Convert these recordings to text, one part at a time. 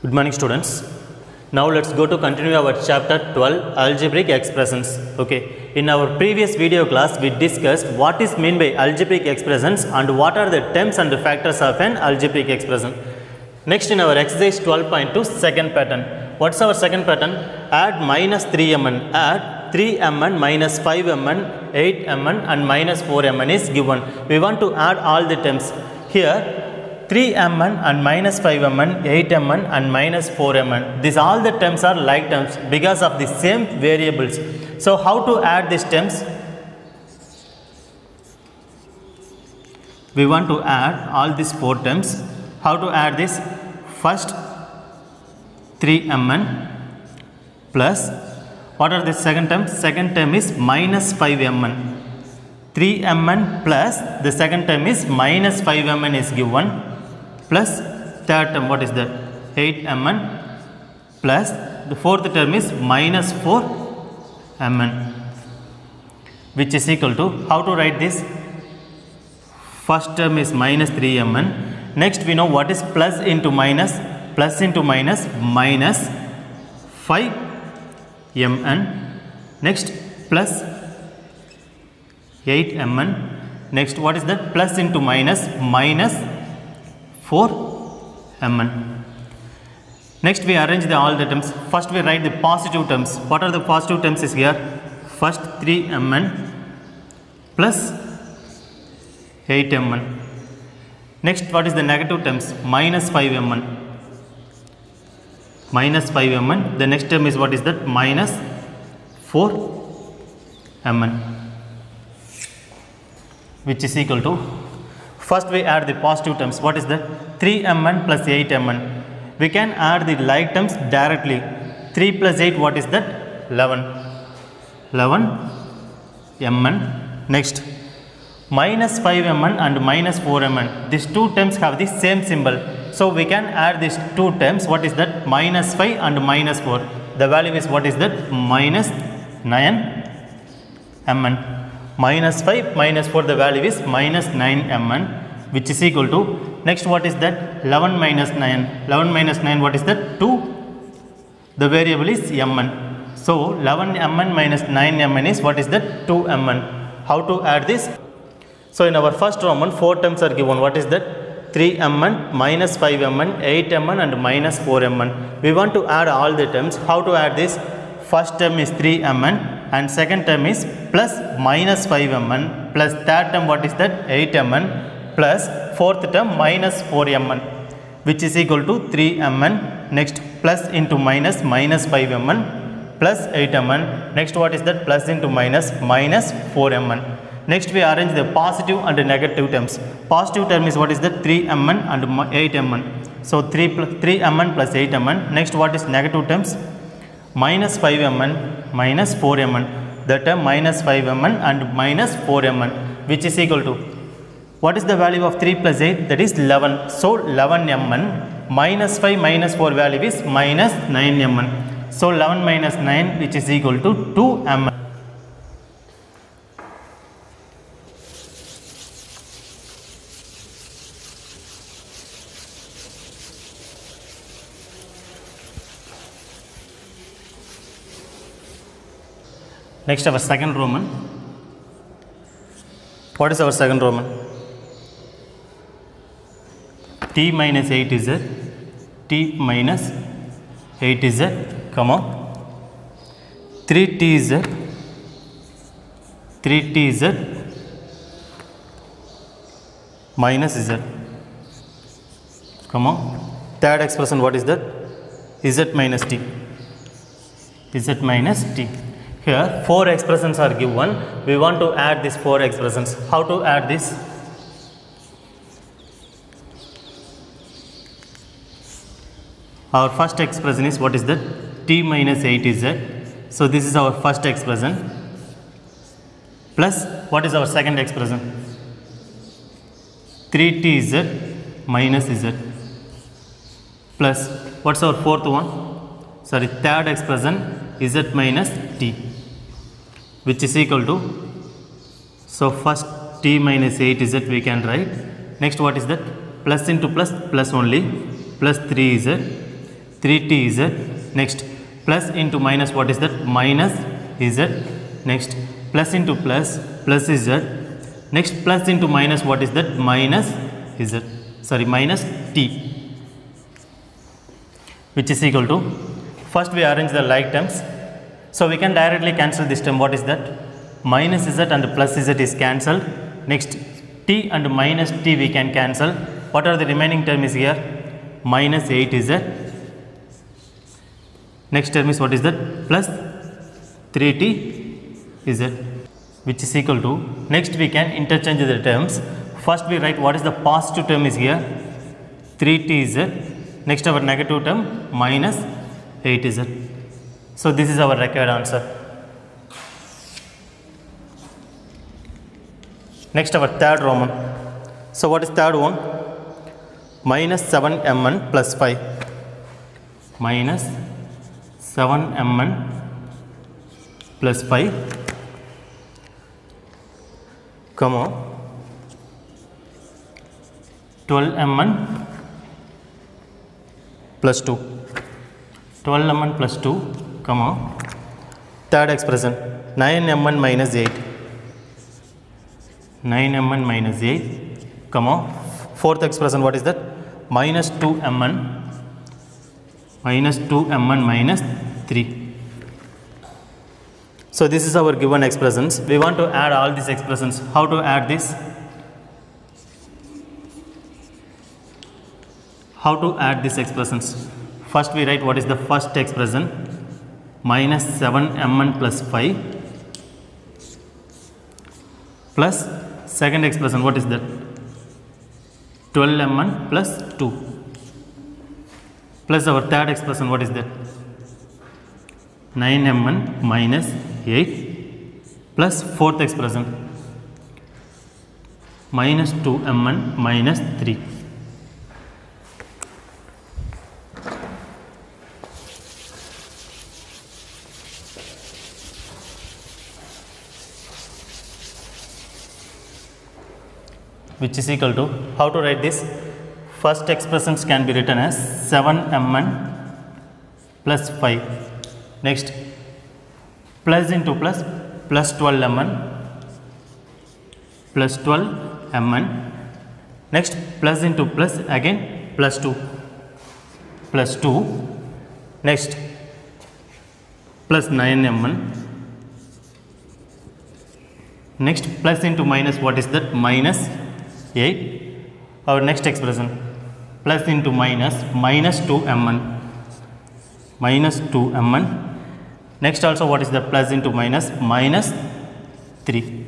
Good morning, students. Now let's go to continue our chapter 12 algebraic expressions. Okay, in our previous video class we discussed what is meant by algebraic expressions and what are the terms and factors of an algebraic expression. Next, in our exercise 12.2 second pattern, what's our second pattern? Add minus 3mn, add 3mn minus 5mn, 8mn and minus 4mn is given. We want to add all the terms. Here 3mn and minus 5mn, 8mn and minus 4mn. These all the terms are like terms because of the same variables. So how to add these terms? We want to add all these four terms. How to add this? First 3mn plus, what are the second term? Second term is minus 5mn. 3mn plus the second term is minus 5mn is given, plus third term, what is that? 8mn plus the fourth term is minus 4mn, which is equal to, how to write this? First term is minus 3mn. Next we know what is plus into minus. Plus into minus, minus 5mn. Next plus 8mn. Next what is that? Plus into minus, minus 4mn. Next we arrange all the terms. First we write the positive terms. What are the positive terms is here? First 3mn plus 8mn. Next what is the negative terms? Minus 5mn. Minus 5mn. The next term is what is that? Minus 4mn, which is equal to, first we add the positive terms. What is that? 3mn plus 8mn. We can add the like terms directly. 3 plus 8, what is that? 11mn. Next minus 5mn and minus 4mn. These two terms have the same symbol. So we can add these two terms. What is that? Minus 5 and minus 4. The value is what is that? Minus 9mn. Minus 5 minus 4, the value is minus 9mn, which is equal to, next what is that? 11 minus 9. 11 minus 9, what is that? 2. The variable is mn. So 11mn minus 9mn is what is that? 2mn. How to add this? So in our first Roman, four terms are given. What is that? 3mn, minus 5mn, 8mn and minus 4mn. We want to add all the terms. How to add this? First term is 3mn and second term is plus minus 5mn, plus third term what is that? 8mn, plus fourth term minus 4mn, which is equal to 3mn. Next plus into minus, minus 5mn plus 8mn. Next what is that? Plus into minus, minus 4mn. Next we arrange the positive and the negative terms. Positive term is what is that? 3mn and 8mn. So 3mn plus 8mn. Next what is negative terms? Minus 5mn minus 4mn. The term minus 5mn and minus 4mn, which is equal to, what is the value of 3 plus 8? That is 11. So 11mn. Minus 5 minus 4 value is minus 9mn. So 11 minus 9, which is equal to 2mn. Next our second Roman. What is our second Roman? T minus 8z, T minus 8z, comma 3tz, 3tz minus z, comma third expression, what is that? Z minus t, z minus t. Here four expressions are given. We want to add these four expressions. How to add this? Our first expression is what is that? T minus 8z. So this is our first expression. Plus what is our second expression? 3tz minus z. Plus what's our fourth one? Sorry, third expression, z minus t, which is equal to, so first t minus 8z we can write. Next what is that? Plus into plus, plus only, plus 3z. 3tz, next plus into minus, what is that? Minus z, next plus into plus z, next plus into minus, what is that? Minus z, sorry, minus t, which is equal to, first we arrange the like terms, so we can directly cancel this term. What is that? Minus z and plus z is cancelled, next t and minus t we can cancel. What are the remaining term is here? Minus 8z, next term is what is that? Plus 3tz, which is equal to, next we can interchange the terms. First we write what is the positive term is here, 3tz, next our negative term minus 8z. So this is our required answer. Next our third Roman. So what is third one? Minus 7mn plus 5, minus 7mn plus 5, comma 12mn plus 2, 12mn plus 2, comma third expression 9mn minus 8, 9mn minus 8, comma fourth expression, what is that? Minus 2mn, minus 2mn minus 3. So this is our given expressions. We want to add all these expressions. How to add this? How to add these expressions? First we write what is the first expression, minus 7mn plus 5, plus second expression, what is that? 12mn plus 2, plus our third expression, what is that? 9mn minus 8, plus fourth expression, minus 2mn minus 3. Which is equal to, how to write this? First expressions can be written as 7mn plus 5, next plus into plus, plus 12mn plus 12mn, next plus into plus again plus 2, plus 2, next plus 9mn, next plus into minus, what is that? Minus 8, our next expression plus into minus, minus 2mn, minus 2mn, next also what is the plus into minus, minus 3,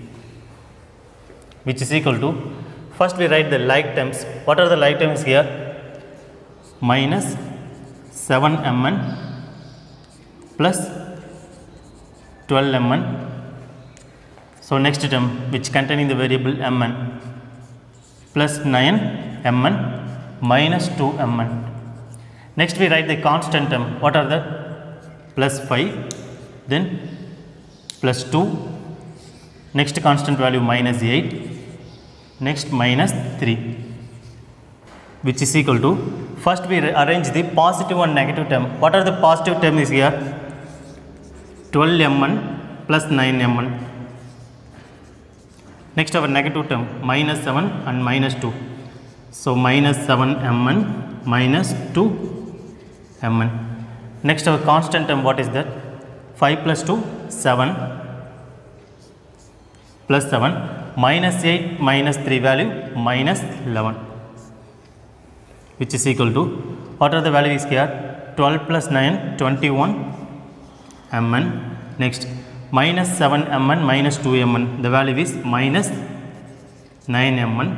which is equal to, first we write the like terms. What are the like terms here? Minus 7mn plus 12mn, so next term which containing the variable mn, plus 9mn minus 2mn. Next we write the constant term. What are that? Plus 5, then plus 2, next constant value minus 8, next minus 3, which is equal to, first we arrange the positive and negative term. What are the positive term is here? 12mn plus 9mn. Next our negative term, minus 7 and minus 2. So minus 7mn minus 2mn. Next our constant term, what is that? 5 plus 2, 7, plus 7, minus 8 minus 3 value, minus 11, which is equal to, what are the values here? 12 plus 9, 21 mn. Next minus 7mn minus 2mn, the value is minus 9mn.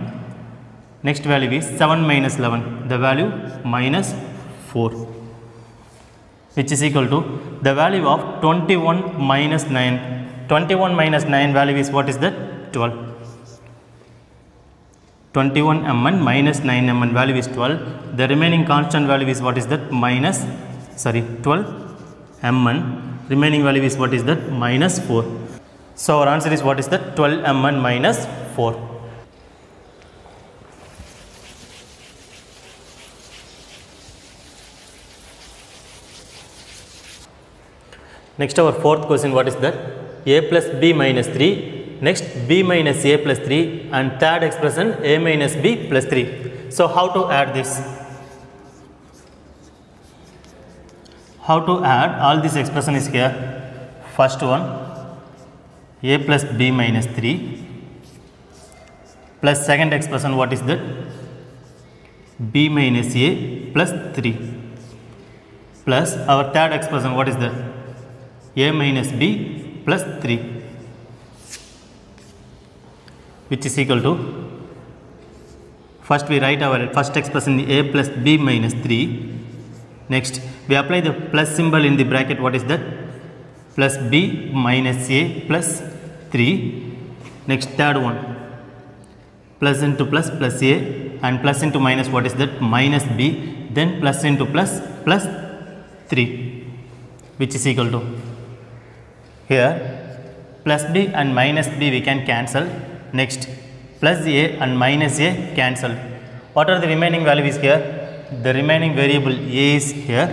Next value is 7 minus 11, the value minus 4, which is equal to the value of 21 minus 9. 21 minus 9 value is, what is that? 12. 21mn minus 9mn value is 12. The remaining constant value is, what is that? 12mn. Remaining value is, what is that? Minus 4. So our answer is, what is that? 12mn minus 4. Next our fourth question, what is that? A plus b minus 3, next b minus a plus 3, and third expression a minus b plus 3. So how to add this? How to add all this expression is here. First one, a plus b minus 3 plus second expression, what is that? B minus a plus 3 plus our third expression, what is that? A minus b plus 3, which is equal to, first we write our first expression a plus b minus 3, next we apply the plus symbol in the bracket, what is that? Plus b minus a plus 3, next third one, plus into plus plus a, and plus into minus, what is that? Minus b, then plus into plus plus 3, which is equal to, here plus b and minus b we can cancel, next plus a and minus a cancel. What are the remaining values here? The remaining variable a is here,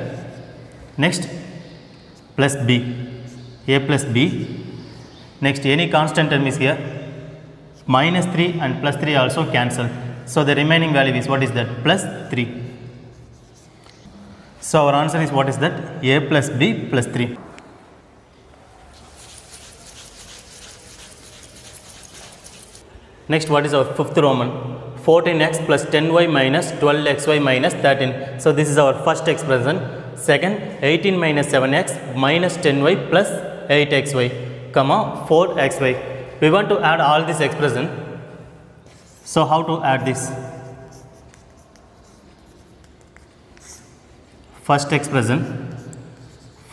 next plus b, a plus b, next any constant term is here, minus 3 and plus 3 also cancel. So the remaining value is, what is that? Plus 3. So our answer is, what is that? A plus b plus 3. Next, what is our fifth Roman? 14x plus 10y minus 12xy minus 13. So this is our first expression. Second, 18 minus 7x minus 10y plus 8xy, comma 4xy. We want to add all this expression. So how to add this? First expression,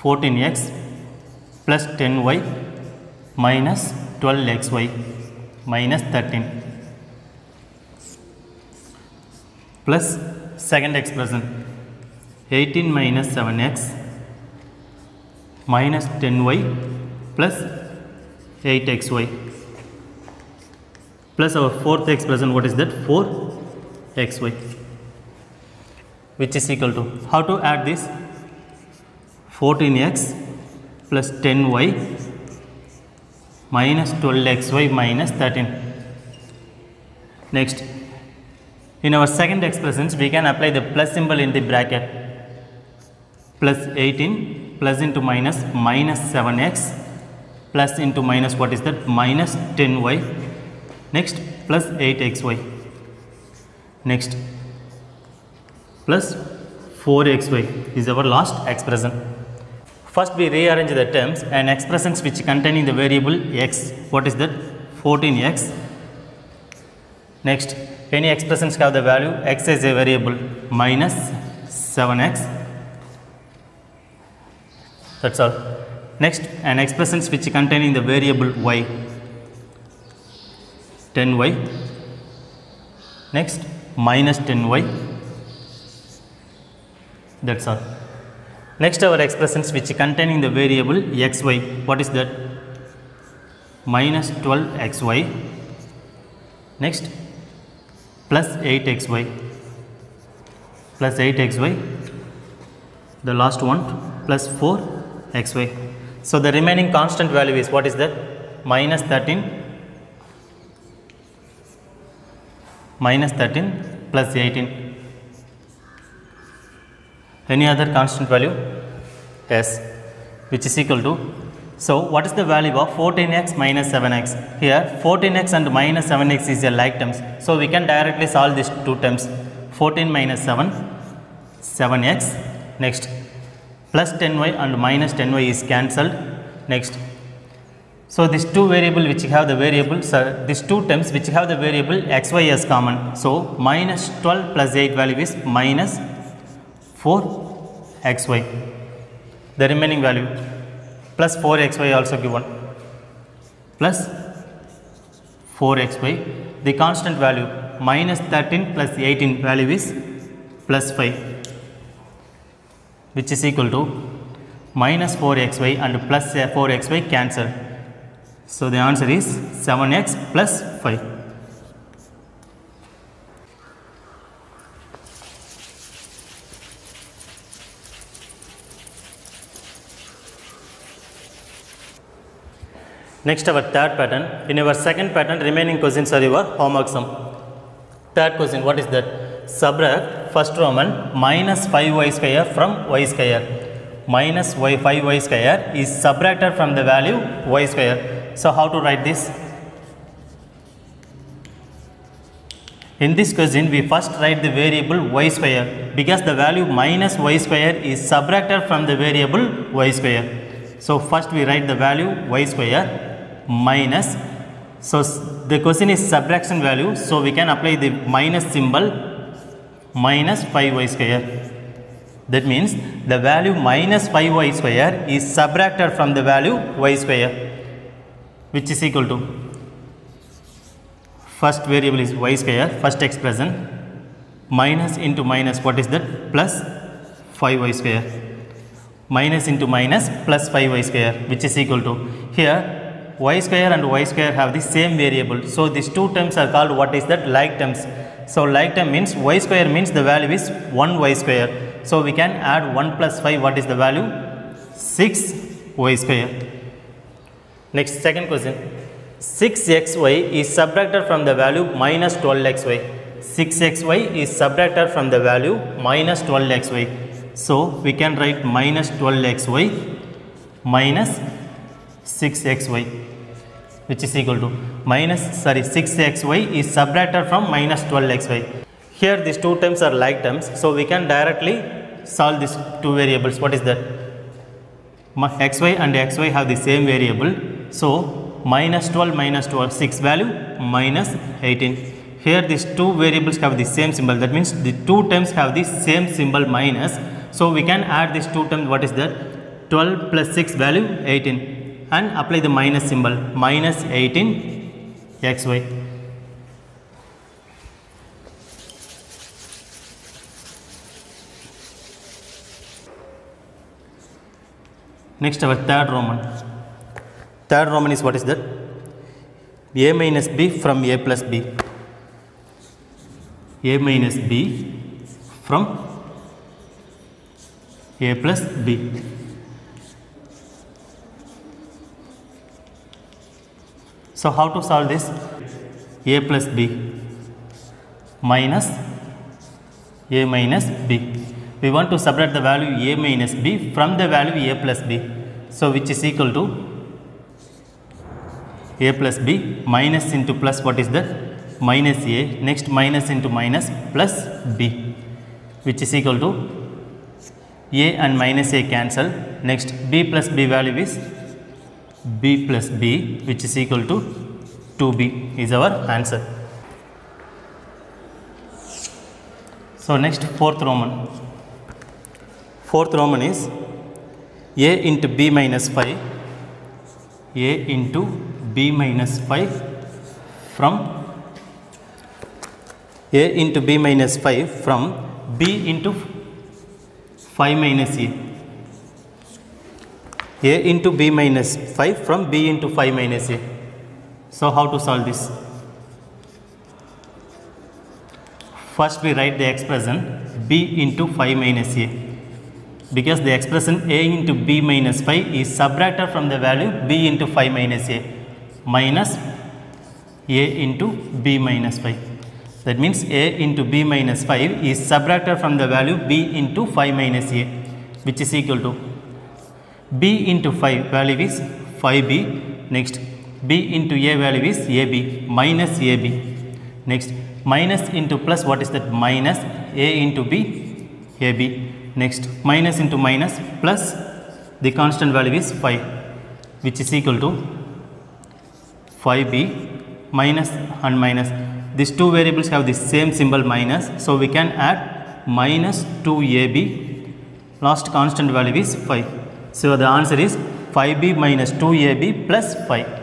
14x plus 10y minus 12xy minus 13 plus second expression, 18 minus 7x minus 10y plus 8xy plus our fourth expression, what is that? 4xy, which is equal to, how to add this? 14x plus 10y minus 12xy minus 13. Next, in our second expressions, we can apply the plus symbol in the bracket. Plus 18 plus into minus, minus 7x plus into minus, what is that? Minus 10y. Next, plus 8xy. Next, plus 4xy is our last expression. First we rearrange the terms and expressions which containing the variable x. What is that? 14x. Next, any expressions have the value x as a variable, minus 7x. That's all. Next, an expressions which containing the variable y, 10y. Next, minus 10y. That's all. Next, our expressions which containing the variable xy. What is that? Minus 12xy. Next, plus 8xy. Plus 8xy. The last one, plus 4xy. So the remaining constant value is, what is that? Minus 13. Minus 13 plus 18. Any other constant value? Yes, which is equal to, so what is the value of 14x minus 7x? Here 14x and minus 7x is a like terms, so we can directly solve these two terms. 14 minus 7, 7x. Next, plus 10y and minus 10y is cancelled. Next, so these two variable which have the variable, these two terms which have the variable xy as common. So minus 12 plus 8 value is minus 4xy. The remaining value plus 4xy also given, plus 4xy. The constant value minus 13 plus 18 value is plus 5, which is equal to minus 4xy and plus 4xy cancel. So the answer is 7x plus 5. Next our third pattern. In our second pattern, remaining questions are your homework sum. Third question, what is that? Subtract first Roman minus 5y square from y square. Minus 5y square is subtracted from the value y square. So how to write this? In this question, we first write the variable y square because the value minus y square is subtracted from the variable y square. So first we write the value y square minus. So the question is subtraction value, so we can apply the minus symbol, minus 5y square. That means the value minus 5y square is subtracted from the value y square, which is equal to, first variable is y square, first expression, minus into minus, what is that? Plus 5y square. Minus into minus plus 5y square, which is equal to, here y square and y square have the same variable. So these two terms are called, what is that? Like terms. So like term means y square means the value is 1y square. So we can add 1 plus 5, what is the value? 6y square. Next, second question. 6xy is subtracted from the value minus 12xy. 6xy is subtracted from the value minus 12xy. So we can write minus 12xy minus 6xy, which is equal to 6xy is subtracted from minus 12xy. Here these two terms are like terms, so we can directly solve these two variables. What is that? Xy and xy have the same variable. So minus 12, 6 value minus 18. Here these two variables have the same symbol. That means the two terms have the same symbol minus. So we can add these two terms. What is that? 12 plus 6 value 18, and apply the minus symbol, minus 18 xy. Next our third Roman. Third Roman is, what is that? A minus b from a plus b. A minus b from a plus b. So how to solve this? A plus b minus a minus b. We want to subtract the value a minus b from the value a plus b. So which is equal to a plus b minus into plus, what is that? Minus a. Next minus into minus plus b, which is equal to a and minus a cancel. Next b plus b value is b plus b, which is equal to 2b is our answer. So next fourth Roman. Fourth Roman is a into b minus 5. A into b minus 5 from a into b minus 5 from b into 5 minus a. A into b minus 5 from b into 5 minus a. So how to solve this? First we write the expression b into 5 minus a, because the expression a into b minus 5 is subtracted from the value b into 5 minus a, minus a into b minus 5. That means a into b minus 5 is subtracted from the value b into 5 minus a, which is equal to b into 5 value is 5b. Next b into a value is ab, minus ab. Next minus into plus, what is that? Minus a into b, ab. Next minus into minus plus the constant value is 5, which is equal to 5b minus and minus. These two variables have the same symbol minus, so we can add minus 2ab. Last constant value is 5. So the answer is 5b minus 2ab plus 5.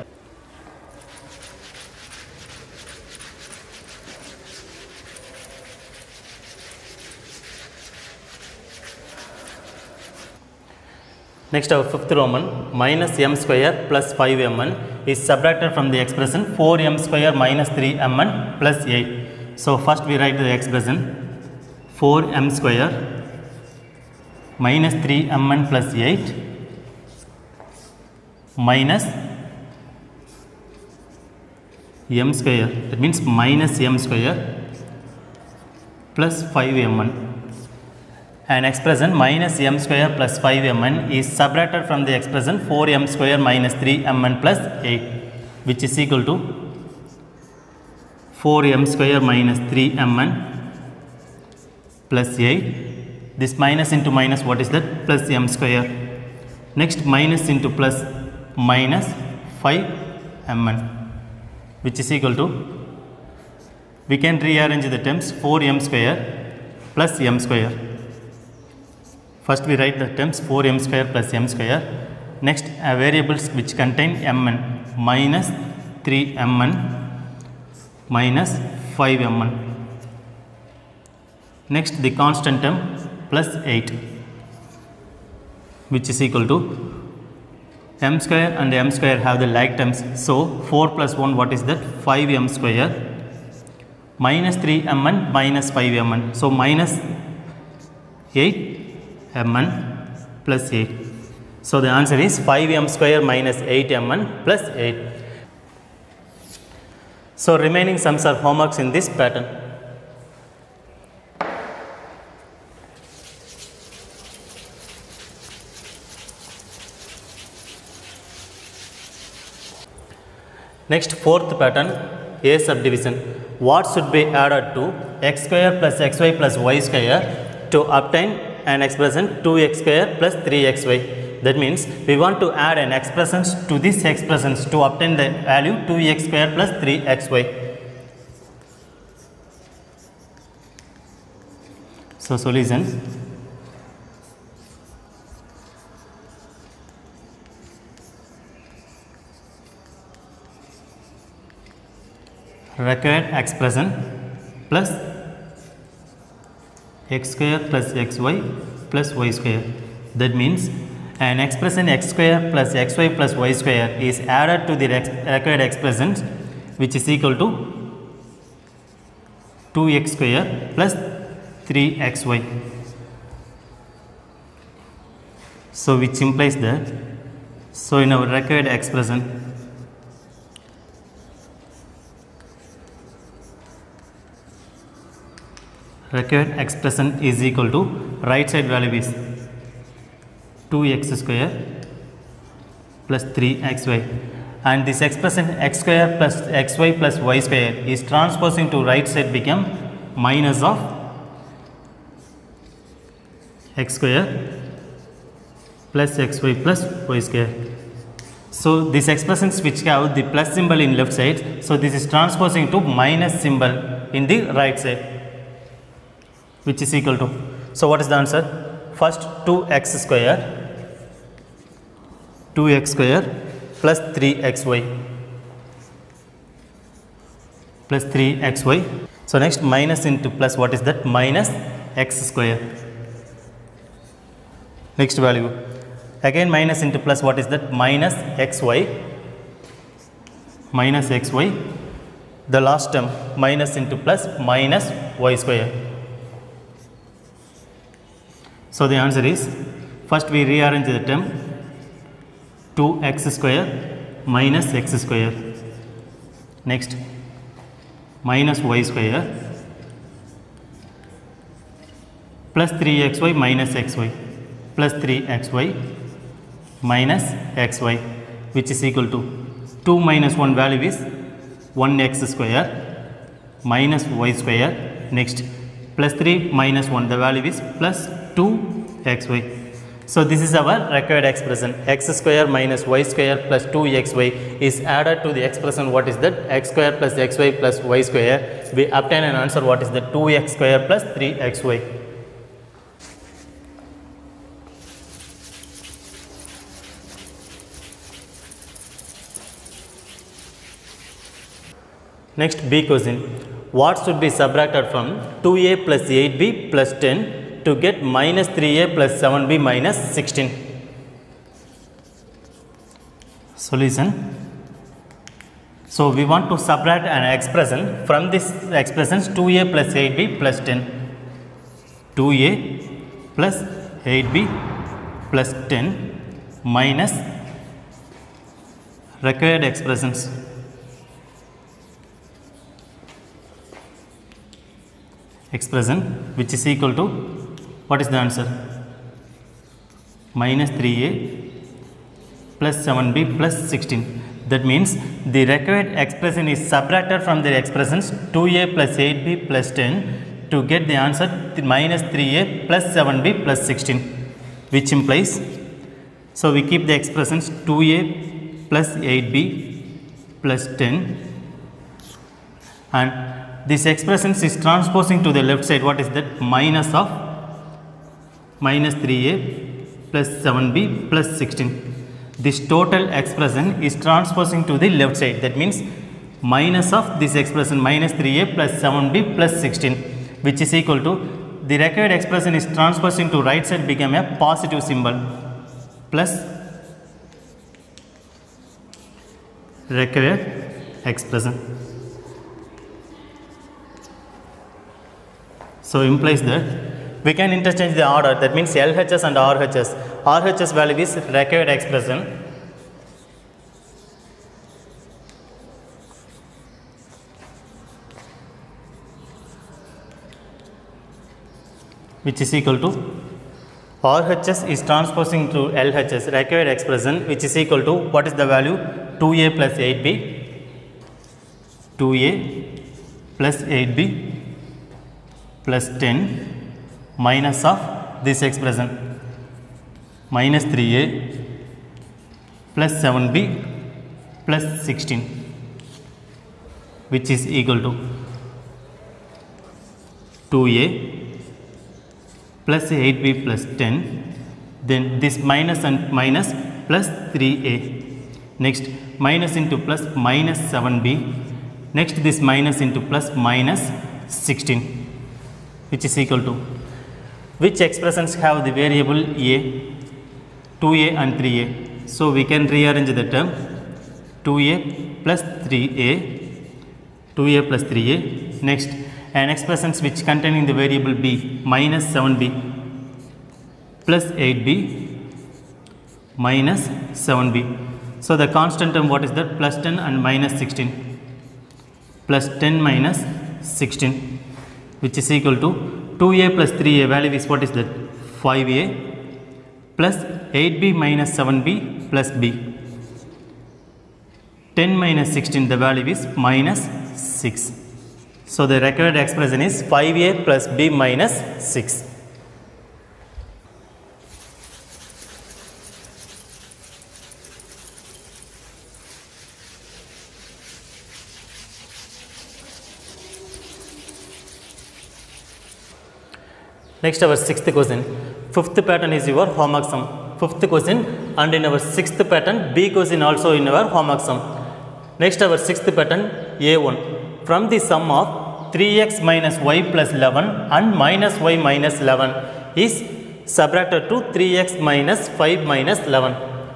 Next our fifth Roman, minus m square plus 5mn is subtracted from the expression 4m square minus 3mn plus 8. So first we write the expression 4m square minus 3mn plus 8 minus m square, that means minus m square plus 5mn. An expression minus m square plus 5mn is subtracted from the expression 4m square minus 3mn plus 8, which is equal to 4m square minus 3mn plus 8. This minus into minus, what is that? Plus m square. Next minus into plus, minus 5mn, which is equal to, we can rearrange the terms, 4m square plus m square. First we write the terms 4m square plus m square. Next variables which contain mn, minus 3mn minus 5mn. Next the constant term plus 8, which is equal to, m square and m square have the like terms. So 4 plus 1, what is that? 5m square minus 3mn minus 5mn. So minus 8mn plus 8. So the answer is 5m square minus 8mn plus 8. So remaining sums are homeworks in this pattern. Next, fourth pattern, A subdivision. What should be added to x square plus xy plus y square to obtain an expression 2x square plus 3xy? That means we want to add an expression to these expressions to obtain the value 2x square plus 3xy. So solution. Required expression plus x square plus xy plus y square. That means an expression x square plus xy plus y square is added to the required expressions, which is equal to 2x square plus 3xy. So which implies that, so in our required expression, required expression is equal to, right side value is 2x square plus 3xy, and this expression x square plus xy plus y square is transposing to right side, become minus of x square plus xy plus y square. So these expressions which have the plus symbol in left side, so this is transposing to minus symbol in the right side, which is equal to, so what is the answer? First 2x square plus 3xy plus 3xy. So next minus into plus, what is that? Minus x square. Next value, again minus into plus, what is that? Minus xy, the last term minus into plus, minus y square. So the answer is, first we rearrange the term 2x square minus x square, next minus y square plus 3xy minus xy plus 3xy minus xy, which is equal to 2 minus 1 value is 1x square minus y square, next plus 3 minus 1, the value is plus 2xy. So this is our required expression, x square minus y square plus 2xy is added to the expression, what is that? X square plus xy plus y square. We obtain an answer, what is that? 2x square plus 3xy. Next, B question. What should be subtracted from 2a plus 8b plus 10 to get minus 3a plus 7b minus 16? Solution. So we want to subtract an expression from this expressions 2a plus 8b plus 10. 2a plus 8b plus 10 minus required expressions expression which is equal to, what is the answer? Minus 3a plus 7b plus 16. That means the required expression is subtracted from the expressions 2a plus 8b plus 10 to get the answer minus 3a plus 7b plus 16, which implies, so we keep the expressions 2a plus 8b plus 10, and this expression is transposing to the left side. What is that? Minus of minus 3a plus 7b plus 16. This total expression is transposing to the left side. That means minus of this expression minus 3a plus 7b plus 16, which is equal to, the required expression is transposing to right side, become a positive symbol, plus required expression. So implies that we can interchange the order. That means LHS and RHS. RHS value is required expression, which is equal to, RHS is transposing to LHS, required expression, which is equal to, what is the value? 2a plus 8b, 2a plus 8b plus 10 minus of this expression minus 3a plus 7b plus 16, which is equal to 2a plus 8b plus 10, then this minus and minus plus 3a, next minus into plus minus 7b, next this minus into plus minus 16, which is equal to, which expressions have the variable a? 2a and 3a. So we can rearrange the term 2a plus 3a, 2a plus 3a, next an expressions which containing the variable b, minus 7b plus 8b minus 7b. So the constant term, what is that? Plus 10 and minus 16, plus 10 minus 16, which is equal to 2a plus 3a value is, what is that? 5a plus 8b minus 7b plus b. 10 minus 16, the value is minus 6. So the required expression is 5a plus b minus 6. Next, our sixth question. Fifth pattern is your homework sum. Fifth question, and in our sixth pattern, B question also in our homework sum. Next, our sixth pattern, A1. From the sum of 3x minus y plus 11 and minus y minus 11 is subtracted to 3x minus 5 minus 11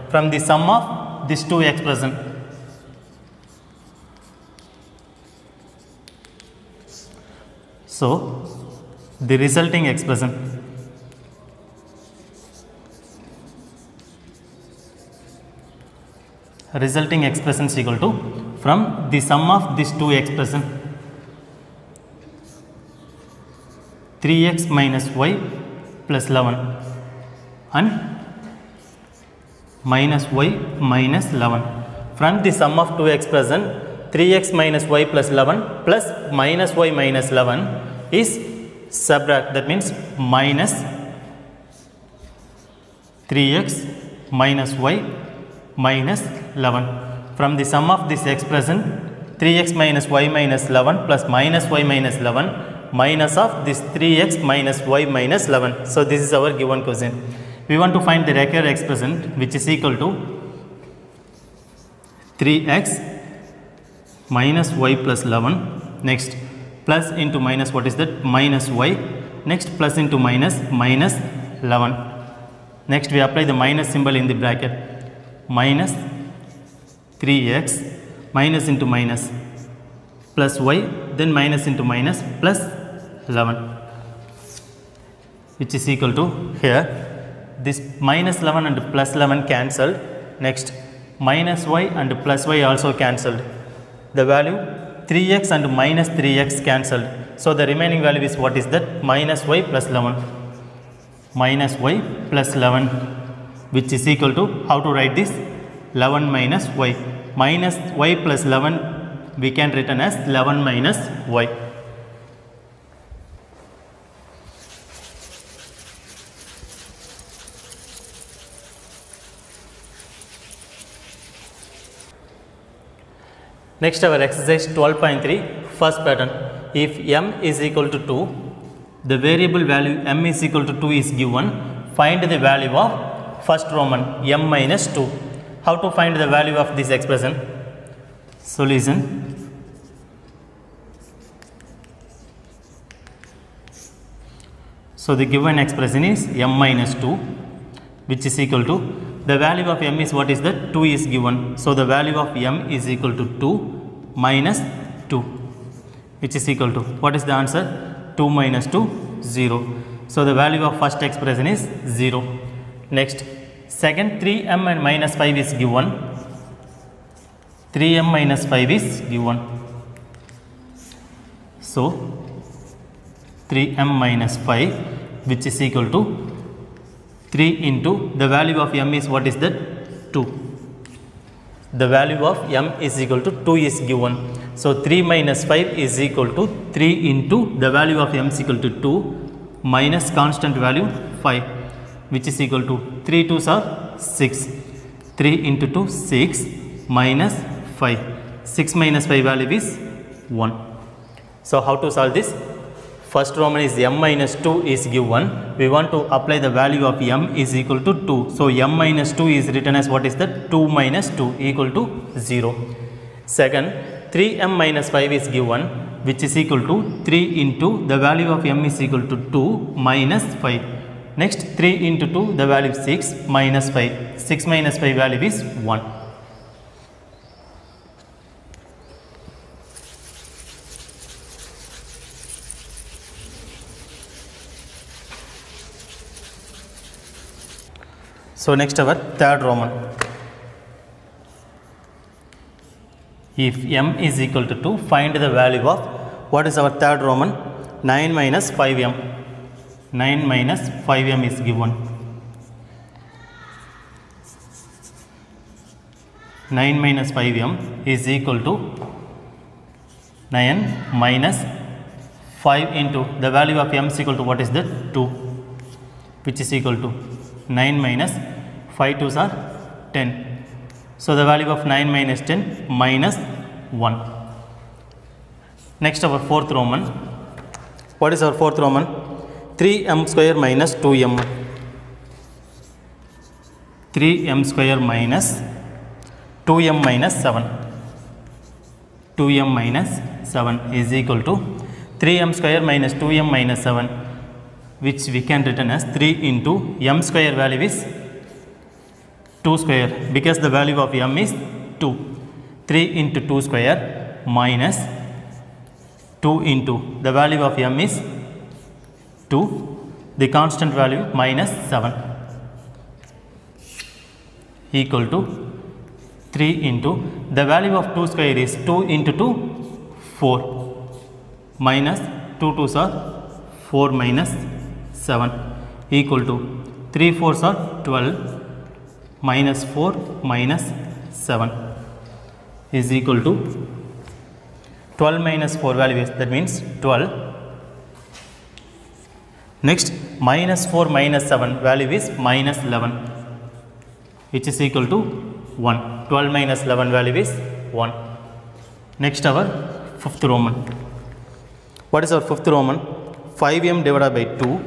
from the sum of these two expressions. So the resulting expression is equal to, from the sum of these two expressions, 3x minus y plus 11 and minus y minus 11. From the sum of two expressions, 3x minus y plus 11 plus minus y minus 11 is subtract, that means minus 3x minus y minus 11. From the sum of this expression, 3x minus y minus 11 plus minus y minus 11 minus of this 3x minus y minus 11. So this is our given question. We want to find the required expression, which is equal to 3x minus y plus 11, next plus into minus, what is that? Minus y, next plus into minus minus 11. Next we apply the minus symbol in the bracket, minus 3x minus into minus plus y, then minus into minus plus 11, which is equal to, here this minus 11 and plus 11 cancelled, next minus y and plus y also cancelled, the value 3x and minus 3x cancelled, So the remaining value is what is that? Minus y plus 11. Minus y plus 11, which is equal to, how to write this? 11 minus y. Minus y plus 11 we can written as 11 minus y. Next our exercise 12.3, first pattern. If m is equal to 2, the variable value m is equal to 2 is given. Find the value of first Roman m minus 2. How to find the value of this expression? Solution. So the given expression is m minus 2, which is equal to, the value of m is what is that? 2 is given. So the value of m is equal to 2 minus 2, which is equal to, what is the answer? 2 minus 2, 0. So the value of first expression is 0. Next, second 3m and minus 5 is given. 3m minus 5 is given. So 3m minus 5, which is equal to 3 into, the value of m is what is that? 2. The value of m is equal to 2 is given. So 3 minus 5 is equal to 3 into, the value of m is equal to 2 minus constant value 5, which is equal to 3 2s are 6. 3 into 2, 6 minus 5. 6 minus 5 value is 1. So how to solve this? First Roman is m minus 2 is given. We want to apply the value of m is equal to 2. So m minus 2 is written as what is that? 2 minus 2 equal to 0. Second, 3m minus 5 is given, which is equal to 3 into, the value of m is equal to 2 minus 5. Next 3 into 2, the value is 6 minus 5. 6 minus 5 value is 1. So next our third Roman. If m is equal to 2, find the value of, what is our third Roman? 9 minus 5m. 9 minus 5m is given. 9 minus 5m is equal to 9 minus 5 into, the value of m is equal to what is that? 2, which is equal to 9 minus 5 2s are 10. So the value of 9 minus 10 minus 1. Next our fourth Roman. What is our fourth Roman? 3m square minus 2m. 3m square minus 2m minus 7. 2m minus 7 is equal to 3m square minus 2m minus 7, which we can written as 3 into m square value is 2 square, because the value of m is 2. 3 into 2 square minus 2 into, the value of m is 2, the constant value minus 7, equal to 3 into, the value of 2 square is 2 into 2, 4, minus 2 2s are 4 minus 7, equal to 3 4s are 12, minus 4 minus 7 is equal to 12 minus 4 value is, that means 12. Next, minus 4 minus 7 value is minus 11, which is equal to 1. 12 minus 11 value is 1. Next our fifth Roman. What is our fifth Roman? 5m divided by 2.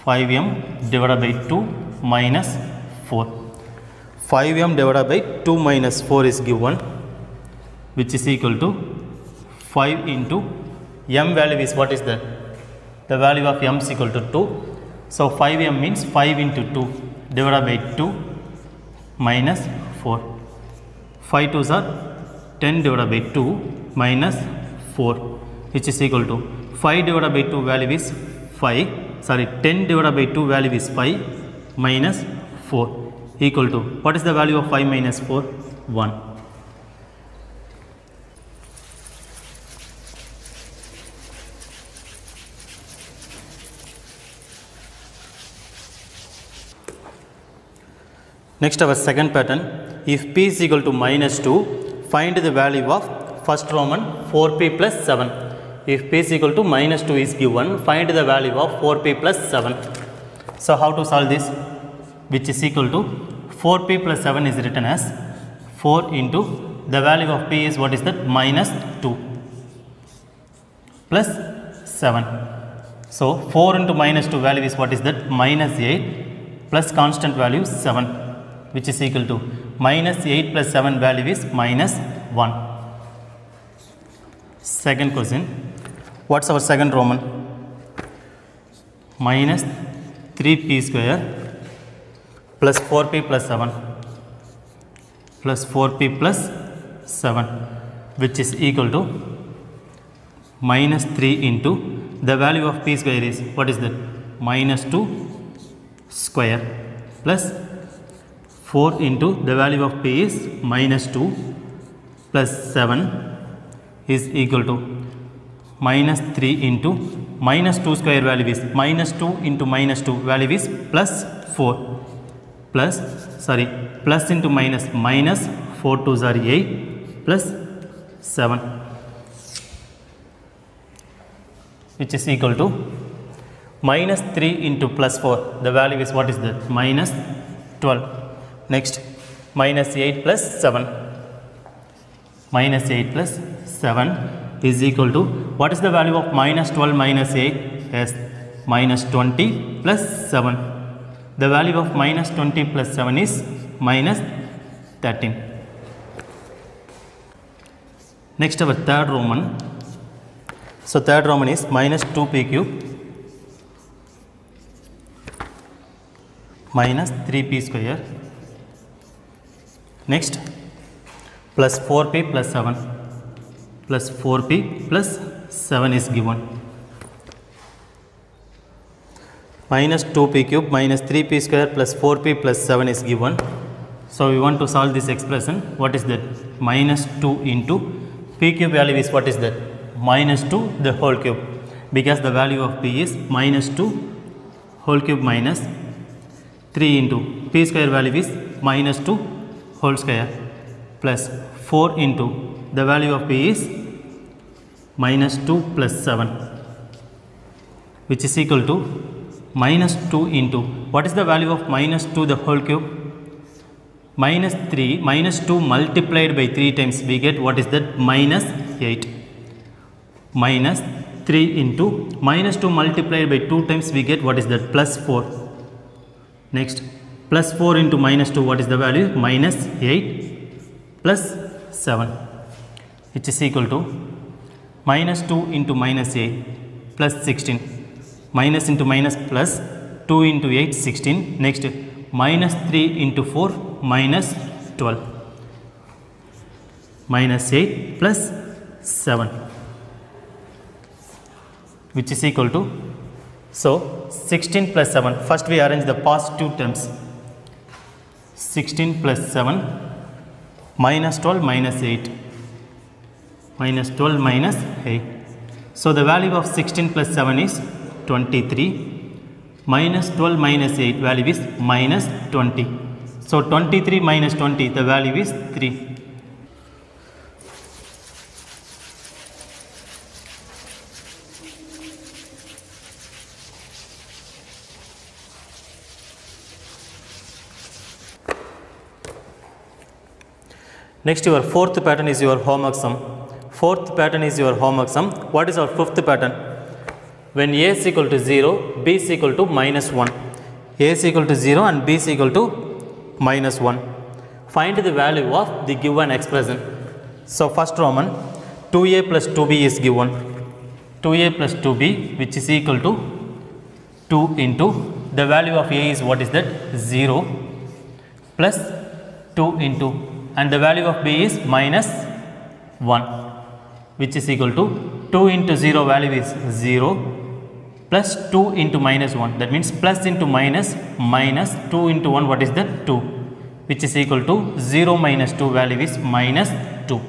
5m divided by 2 minus 4. 5m divided by 2 minus 4 is given, which is equal to 5 into, m value is what is that? The value of m is equal to 2. So 5m means 5 into 2 divided by 2 minus 4. 5 2s are 10 divided by 2 minus 4, which is equal to 5 divided by 2 value is 10 divided by 2 value is 5 minus 4, equal to, what is the value of 5 minus 4? 1. Next our second pattern, if p is equal to minus 2, find the value of first Roman 4p plus 7. If p is equal to minus 2 is given, find the value of 4p plus 7. So how to solve this? Which is equal to 4p plus 7 is written as 4 into the value of p is what is that? Minus 2 plus 7. So 4 into minus 2 value is what is that? Minus 8 plus constant value 7, which is equal to minus 8 plus 7 value is minus 1. Second question, what's our second Roman? Minus 3p square plus 4p plus 7 plus 4p plus 7, which is equal to minus 3 into the value of p square is what is that? Minus 2 square plus 4 into the value of p is minus 2 plus 7 is equal to minus 3 into minus 2 square value is minus 2 into minus 2 value is plus 4 plus into minus 4 2s are 8 plus 7, which is equal to minus 3 into plus 4, the value is what is that? Minus 12. Next, minus 8 plus 7. Minus 8 plus 7 is equal to, what is the value of minus 12 minus 8? Yes, minus 20 plus 7. The value of minus 20 plus 7 is minus 13. Next, our third Roman. So third Roman is minus 2p cube minus 3p square. Next, plus 4p plus 7 plus 4p plus 7 is given. Minus 2p cube minus 3p square plus 4p plus 7 is given. So we want to solve this expression. What is that? Minus 2 into p cube value is what is that? Minus 2 the whole cube, because the value of p is minus 2 whole cube minus 3 into p square value is minus 2 whole square plus 4 into the value of p is minus 2 plus 7, which is equal to minus 2 into, what is the value of minus 2 the whole cube? Minus 3, minus 2 multiplied by 3 times we get what is that? Minus 8. Minus 3 into minus 2 multiplied by 2 times we get what is that? Plus 4. Next, plus 4 into minus 2, what is the value? Minus 8 plus 7, which is equal to minus 2 into minus 8 plus 16. Minus into minus plus 2 into 8, 16. Next, minus 3 into 4, minus 12. Minus 8 plus 7, which is equal to, so 16 plus 7, first we arrange the positive terms. 16 plus 7 minus 12 minus 8, minus 12 minus 8. So the value of 16 plus 7 is 23, minus 12 minus 8 value is minus 20. So 23 minus 20, the value is 3. Next, your fourth pattern is your homework sum. Fourth pattern is your homework sum. What is our fifth pattern? When a is equal to 0, b is equal to minus 1. A is equal to 0 and b is equal to minus 1. Find the value of the given expression. So first Roman, 2a plus 2b is given. 2a plus 2b, which is equal to 2 into the value of a is what is that? 0 plus 2 into, and the value of b is minus 1, which is equal to 2 into 0 value is 0 plus 2 into minus 1, that means plus into minus, minus 2 into 1, what is that? 2, which is equal to 0 minus 2 value is minus 2.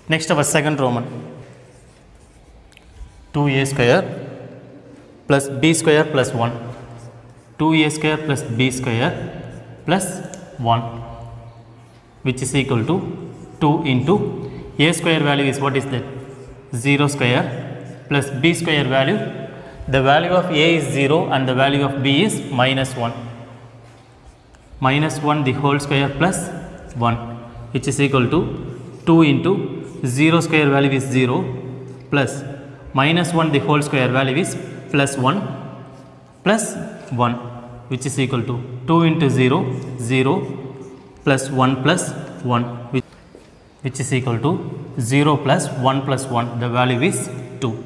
Next, our second Roman, 2a square plus b square plus 1 2a square plus b square plus 1, which is equal to 2 into a square value is what is that? 0 square plus b square value. The value of a is 0 and the value of b is minus 1. Minus 1 the whole square plus 1, which is equal to 2 into 0 square value is 0 plus minus 1 the whole square value is plus 1 plus 1, which is equal to 2 into 0, 0 plus 1 plus 1, which is equal to 0 plus 1 plus 1. The value is 2.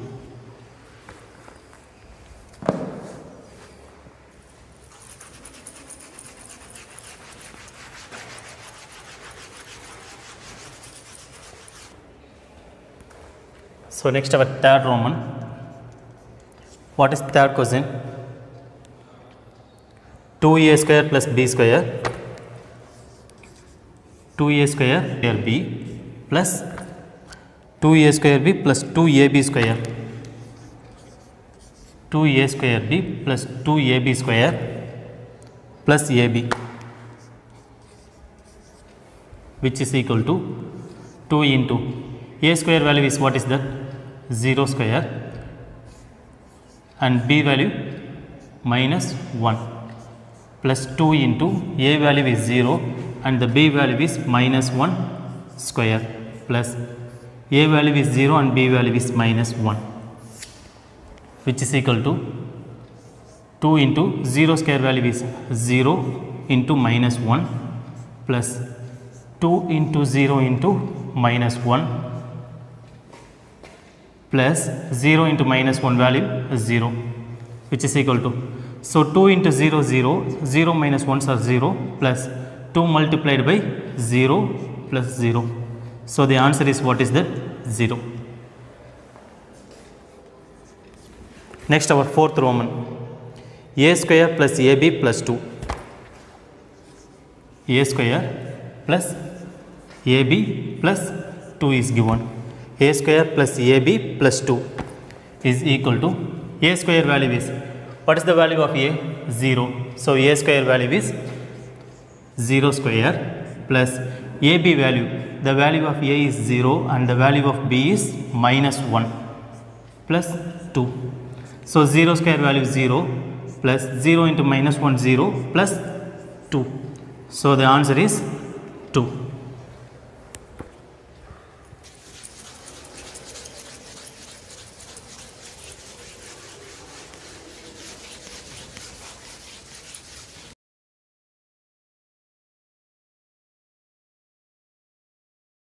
So next our third Roman. What is third question? 2a square plus b square, 2a square b plus 2a square b plus 2ab square, 2a square b plus 2ab square plus ab, which is equal to 2 into a square value is what is that? 0 square and b value minus 1 plus 2 into a value is 0 and the b value is minus 1 square plus a value is 0 and b value is minus 1, which is equal to 2 into 0 square value is 0 into minus 1 plus 2 into 0 into minus 1 plus 0 into minus 1 value is 0, which is equal to, so 2 into 0, 0, 0 minus 1s are 0 plus 2 multiplied by 0 plus 0. So the answer is what is that? 0. Next our fourth Roman. A square plus ab plus 2. A square plus ab plus 2 is given. A square plus ab plus 2 is equal to, a square value is, what is the value of a? 0. So a square value is 0 square plus ab value, the value of a is 0 and the value of b is minus 1 plus 2. So 0 square value is 0 plus 0 into minus 1, 0 plus 2. So the answer is 2.